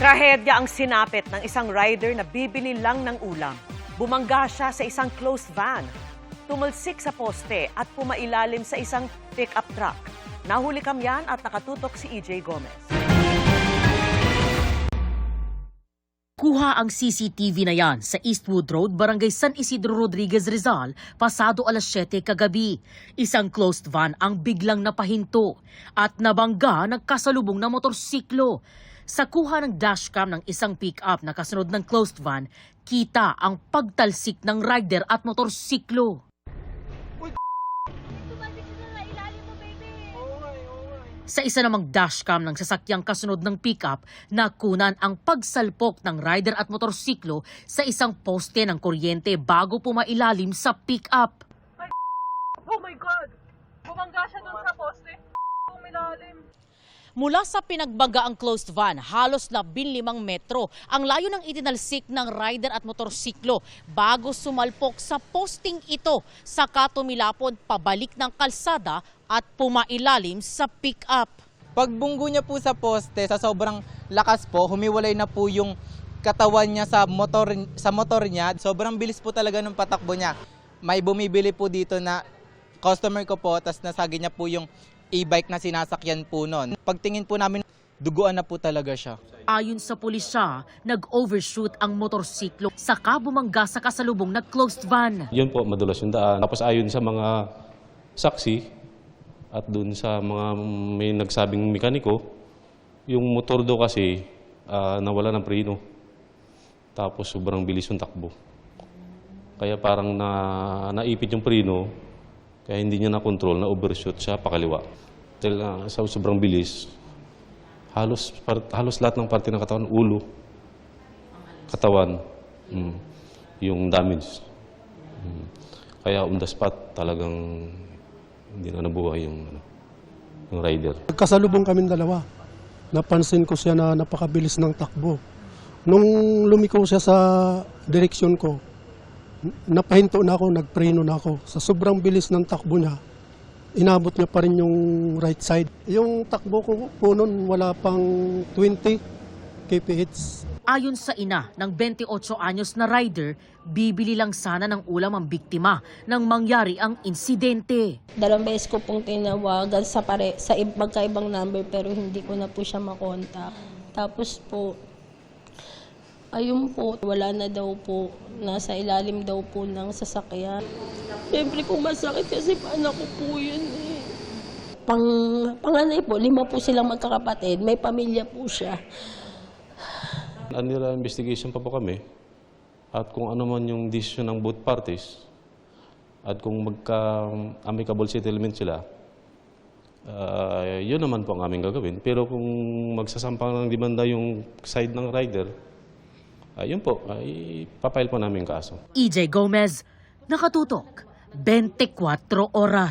Trahedya ang sinapit ng isang rider na bibili lang ng ulam. Bumangga siya sa isang closed van. Tumalsik sa poste at pumailalim sa isang pick-up truck. Nahuli kamyan at nakatutok si EJ Gomez. Kuha ang CCTV na yan sa Eastwood Road, Barangay San Isidro Rodriguez, Rizal, pasado alas 7 kagabi. Isang closed van ang biglang napahinto at nabangga ng kasalubong na motorsiklo. Sa kuha ng dashcam ng isang pick-up na kasunod ng closed van, kita ang pagtalsik ng rider at motorsiklo. Sa isa namang dashcam ng sasakyang kasunod ng pick-up, nakunan ang pagsalpok ng rider at motorsiklo sa isang poste ng kuryente bago pumailalim sa pick-up. Oh my God! Bumangga siya dun sa poste. Umilalim. Mula sa pinagbanggaang closed van, halos 15 metro ang layo ng itinalsik ng rider at motorsiklo bago sumalpok sa posting ito, saka tumilapon pabalik ng kalsada at pumailalim sa pick-up. Pagbunggo niya po sa poste, sa sobrang lakas po, humiwalay na po yung katawan niya sa motor niya. Sobrang bilis po talaga ng patakbo niya. May bumibili po dito na customer ko po, tas nasagi niya po yung e-bike na sinasakyan po noon. Pagtingin po namin, duguan na po talaga siya. Ayon sa pulisya, nag-overshoot ang motorsiklo saka bumangga sa kasalubong na closed van. Yun po, madulas yung daan. Tapos ayon sa mga saksi at dun sa mga may nagsabing mekaniko, yung motor do kasi nawala ng preno. Tapos sobrang bilis yung takbo. Kaya parang naipit yung preno, kaya hindi niya na-control, na-overshoot siya pakaliwa. Dahil sa sobrang bilis, halos lahat ng parte ng katawan, ulo, katawan, yung damage. Kaya on the spot, talagang hindi na nabuhay yung rider. Nagkasalubong kaming dalawa. Napansin ko siya na napakabilis ng takbo. Nung lumiko siya sa direksyon ko, napahinto na ako, nagpreno na ako. Sa sobrang bilis ng takbo niya, inabot niya pa rin yung right side. Yung takbo ko po noon, wala pang 20 kph. Ayon sa ina ng 28 anyos na rider, bibili lang sana ng ulam ang biktima nang mangyari ang insidente. Dalawang beses ko pong tinawagan sa magkaibang number pero hindi ko na po siya makontak. Tapos po, ayun po, wala na daw po, nasa ilalim daw po ng sasakyan. Siyempre po masakit kasi anak ko po yun eh. Panganay po, 5 po silang magkakapatid, may pamilya po siya. Under investigation pa po kami at kung ano man yung decision ng both parties at kung magka-amicable settlement sila, yun naman po ang aming gagawin. Pero kung magsasampang ng demanda yung side ng rider, yun po, ipapile po namin kaso. EJ Gomez, nakatutok, 24 oras.